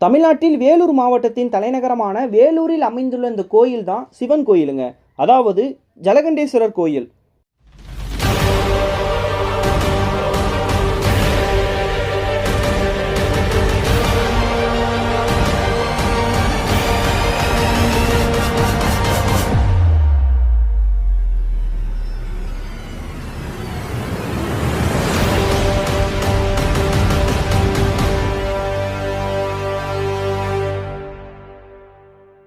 தமிழ்நாட்டில் வேலூர் மாவட்டத்தின் தலைநகரமான வேலூரில் அமைந்துள்ள இந்த கோயில் தான் சிவன் கோயிலுங்க. அதாவது ஜலகண்டேஸ்வரர் கோயில்.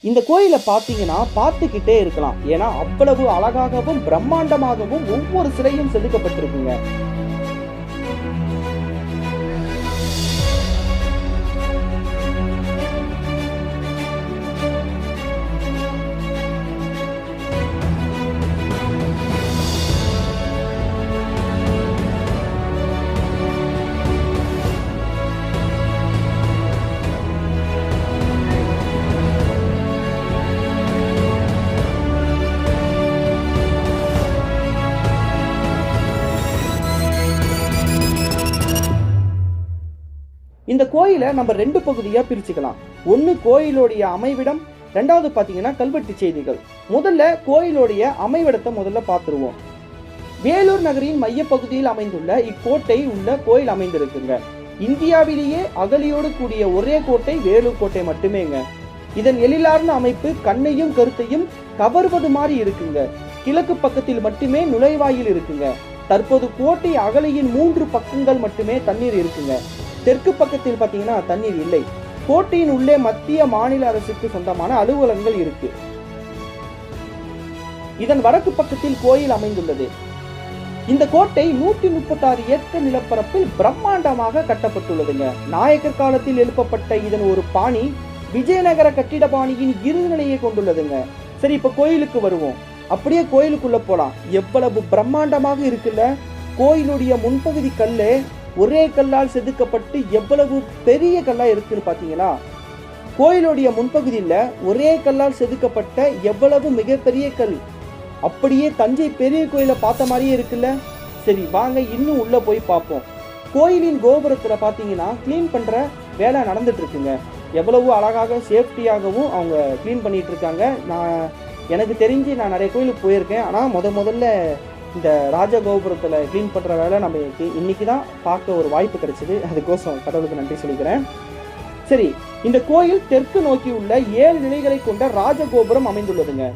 இந்த கோயிலை பார்த்தீங்கன்னா பார்த்துக்கிட்டே இருக்கலாம். ஏன்னா அவ்வளவு அழகாகவும் பிரம்மாண்டமாகவும் ஒவ்வொரு சிலையும் செதுக்கப்பட்டிருக்குங்க. இந்த கோயிலை நம்ம ரெண்டு பகுதியாக பிரிச்சுக்கலாம். ஒன்று கோயிலுடைய அமைவிடம், ரெண்டாவது பார்த்தீங்கன்னா கல்வெட்டு செய்திகள். முதல்ல கோயிலுடைய அமைவிடத்தை முதல்ல பார்த்துருவோம். வேலூர் நகரின் மையப்பகுதியில் அமைந்துள்ள இக்கோட்டை உள்ள கோயில் அமைந்திருக்குங்க. இந்தியாவிலேயே அகலியோடு கூடிய ஒரே கோட்டை வேலூர் கோட்டை மட்டுமேங்க. இதன் எழிலார்ந்த அமைப்பு கண்ணையும் கருத்தையும் கவர்வது மாதிரி இருக்குங்க. கிழக்கு பக்கத்தில் மட்டுமே நுழைவாயில் இருக்குங்க. தற்போது கோட்டை அகலியின் 3 பக்கங்கள் மட்டுமே தண்ணீர் இருக்குங்க. தெற்கு பக்கத்தில் பார்த்தீங்கன்னா தண்ணீர் இல்லை. கோட்டையின் உள்ளே மத்திய மாநில அரசுக்கு சொந்தமான அலுவலகங்கள் இருக்கு. இதன் வடக்கு பக்கத்தில் கோயில் அமைந்துள்ளது. இந்த கோட்டை 136 ஏக்கர் நிலப்பரப்பில் பிரம்மாண்டமாக கட்டப்பட்டுள்ளதுங்க. நாயக்கர் காலத்தில் எழுப்பப்பட்ட இதன் ஒரு பாணி விஜயநகர கட்டிட பாணியின் இறுதி நிலையை கொண்டுள்ளதுங்க. சரி, இப்ப கோயிலுக்கு வருவோம். அப்படியே கோயிலுக்குள்ள போலாம். எவ்வளவு பிரம்மாண்டமாக இருக்குல்ல. கோயிலுடைய முன்பகுதி கல்லு ஒரே கல்லால் செதுக்கப்பட்டு எவ்வளவு பெரிய கல்லா இருக்குன்னு பாத்தீங்களா? கோயிலுடைய முன்பகுதியில் ஒரே கல்லால் செதுக்கப்பட்ட எவ்வளவு மிகப்பெரிய கல். அப்படியே தஞ்சை பெரிய கோயிலை பார்த்த மாதிரியே இருக்குல்ல. சரி, வாங்க இன்னும் உள்ள போய் பார்ப்போம். கோயிலின் கோபுரத்துல பாத்தீங்கன்னா கிளீன் பண்ற வேலை நடந்துட்டு இருக்குங்க. எவ்வளவு அழகாக சேஃப்டியாகவும் அவங்க கிளீன் பண்ணிட்டு இருக்காங்க. எனக்கு தெரிஞ்சு நான் நிறைய கோயிலுக்கு போயிருக்கேன். ஆனால் முதல்ல இந்த ராஜகோபுரத்தில் க்ளீன் பண்ணுற வேலை நம்ம இன்னைக்கு தான் பார்க்க ஒரு வாய்ப்பு கிடைச்சிது. அதுக்கோசம் கடவுளுக்கு நன்றி சொல்லிக்கிறேன். சரி, இந்த கோயில் தெற்கு நோக்கி உள்ள 7 நிலைகளை கொண்ட ராஜகோபுரம் அமைந்துள்ளதுங்க.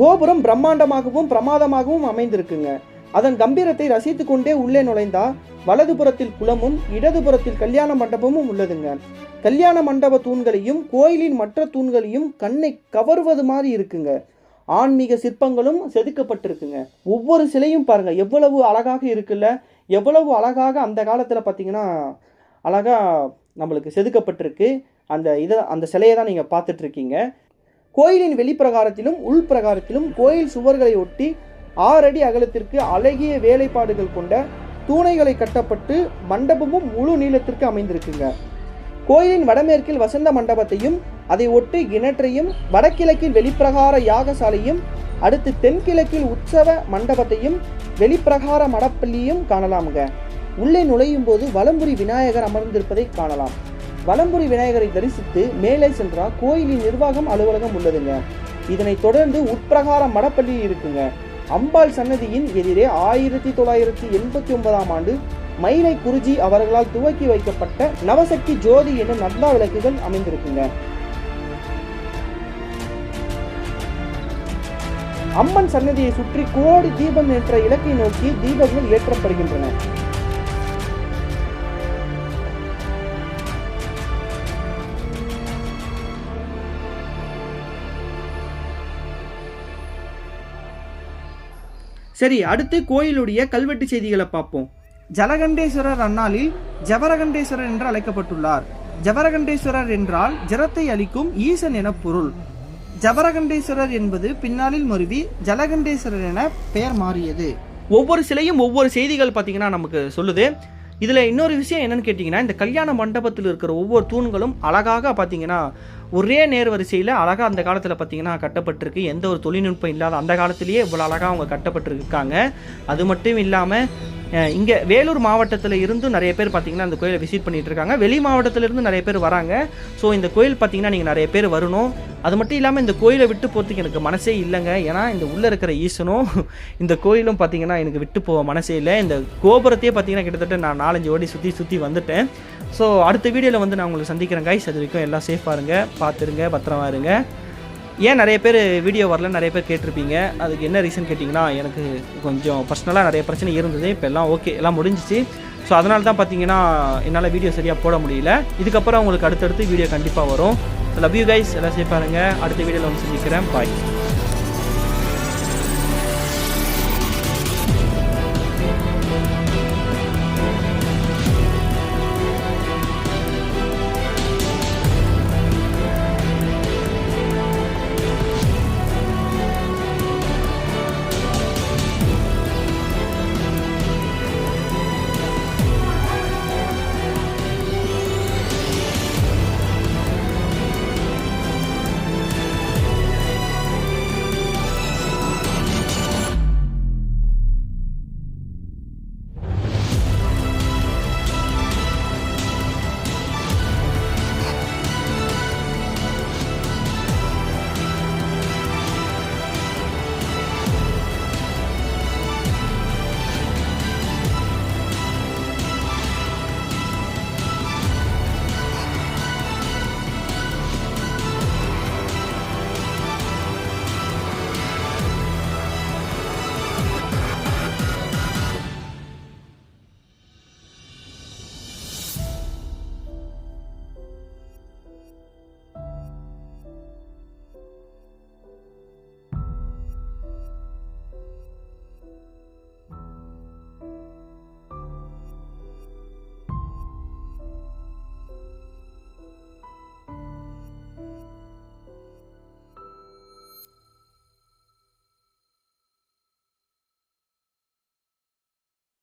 கோபுரம் பிரம்மாண்டமாகவும் பிரமாதமாகவும் அமைந்திருக்குங்க. அதன் கம்பீரத்தை ரசித்து கொண்டே உள்ளே நுழைந்தா வலதுபுறத்தில் குளமும் இடதுபுறத்தில் கல்யாண மண்டபமும் உள்ளதுங்க. கல்யாண மண்டப தூண்களையும் கோயிலின் மற்ற தூண்களையும் கண்ணை கவர்வது மாதிரி இருக்குங்க. ஆன்மீக சிற்பங்களும் செதுக்கப்பட்டிருக்குங்க. ஒவ்வொரு சிலையும் பாருங்க எவ்வளவு அழகாக இருக்குல்ல. எவ்வளவு அழகாக அந்த காலத்தில் பார்த்தீங்கன்னா அழகா நம்மளுக்கு செதுக்கப்பட்டிருக்கு. அந்த சிலையை தான் நீங்கள் பார்த்துட்டு இருக்கீங்க. கோயிலின் வெளிப்பிரகாரத்திலும் உள்பிரகாரத்திலும் கோயில் சுவர்களை ஒட்டி 6 அடி அகலத்திற்கு அழகிய வேலைப்பாடுகள் கொண்ட தூணைகளை கட்டப்பட்டு மண்டபமும் முழு நீளத்திற்கு அமைந்திருக்குங்க. கோயிலின் வடமேற்கில் வசந்த மண்டபத்தையும் அதை ஒட்டி கிணற்றையும், வடகிழக்கில் வெளிப்பிரகார யாகசாலையும், அடுத்து தென்கிழக்கில் உற்சவ மண்டபத்தையும் வெளிப்பிரகார மடப்பள்ளியும் காணலாமுங்க. உள்ளே நுழையும் போது வலம்புரி விநாயகர் அமர்ந்திருப்பதை காணலாம். வலம்புரி விநாயகரை தரிசித்து மேலே சென்றால் கோயிலின் நிர்வாகம் அலுவலகம் உள்ளதுங்க. இதனைத் தொடர்ந்து உட்பிரகார மடப்பள்ளி இருக்குங்க. அம்பாள் சன்னதியின் எதிரே 1989ஆம் ஆண்டு மயிலை குருஜி அவர்களால் துவக்கி வைக்கப்பட்ட நவசக்தி ஜோதி என்னும் நட்லா விளக்குகள் அமைந்திருக்குங்க. அம்மன் சன்னதியை சுற்றி கோடி தீபம் என்ற இலக்கை நோக்கி தீபங்கள் ஏற்றப்படுகின்றன. சரி, அடுத்து கோயிலுடைய கல்வெட்டு செய்திகளை பார்ப்போம். ஜலகண்டேஸ்வரர் அந்நாளில் ஜவரகண்டேஸ்வரர் என்று அழைக்கப்பட்டுள்ளார். ஜவரகண்டேஸ்வரர் என்றால் ஜரத்தை அளிக்கும் ஈசன் என பொருள். ஜவரகண்டேஸ்வரர் என்பது பின்னாளில் மருவி ஜலகண்டேஸ்வரர் என பெயர் மாறியது. ஒவ்வொரு சிலையும் ஒவ்வொரு செய்திகள் பார்த்தீங்கன்னா நமக்கு சொல்லுது. இதில் இன்னொரு விஷயம் என்னன்னு கேட்டிங்கன்னா, இந்த கல்யாண மண்டபத்தில் இருக்கிற ஒவ்வொரு தூண்களும் அழகாக பார்த்தீங்கன்னா ஒரே நேர்வரிசையில் அழகாக அந்த காலத்தில் பார்த்தீங்கன்னா கட்டப்பட்டிருக்கு. எந்த ஒரு தொழில்நுட்பம் இல்லாத அந்த காலத்திலேயே இவ்வளோ அழகாக அவங்க கட்டப்பட்டிருக்காங்க. அது மட்டும் இல்லாமல் இங்கே வேலூர் மாவட்டத்தில் இருந்தும் நிறைய பேர் பார்த்திங்கன்னா அந்த கோயிலை விசிட் பண்ணிகிட்டு இருக்காங்க. வெளி மாவட்டத்திலேருந்து நிறைய பேர் வராங்க. ஸோ இந்த கோயில் பார்த்திங்கன்னா நீங்கள் நிறைய பேர் வரணும். அது மட்டும் இல்லாமல் இந்த கோயிலை விட்டு போகிறதுக்கு எனக்கு மனசே இல்லைங்க. ஏன்னா இந்த உள்ளே இருக்கிற ஈசனும் இந்த கோயிலும் பார்த்திங்கன்னா எனக்கு விட்டு போக மனசே இல்லை. இந்த கோபுரத்தையே பார்த்திங்கன்னா கிட்டத்தட்ட நான் 4-5 ஓடி சுற்றி வந்துட்டேன். ஸோ அடுத்த வீடியோவில் வந்து நான் உங்களுக்கு சந்திக்கிறேன் கைஸ். அது வரைக்கும் எல்லாம் சேஃபாக இருங்க, பார்த்துருங்க, பத்திரமா இருங்க. ஏன் நிறைய பேர் வீடியோ வரல நிறைய பேர் கேட்டிருப்பீங்க. அதுக்கு என்ன ரீசன் கேட்டிங்கன்னா, எனக்கு கொஞ்சம் பர்சனலாக நிறைய பிரச்சனை இருந்தது. இப்போ எல்லாம் ஓகே, எல்லாம் முடிஞ்சிச்சு. ஸோ அதனால தான் பார்த்தீங்கன்னா என்னால் வீடியோ சரியாக போட முடியல. இதுக்கப்புறம் உங்களுக்கு அடுத்தடுத்து வீடியோ கண்டிப்பாக வரும். லவ் யூ கைஸ், எல்லாம் சேஃபாக இருங்க. அடுத்த வீடியோவில் வந்து சந்திக்கிறேன். பாய்.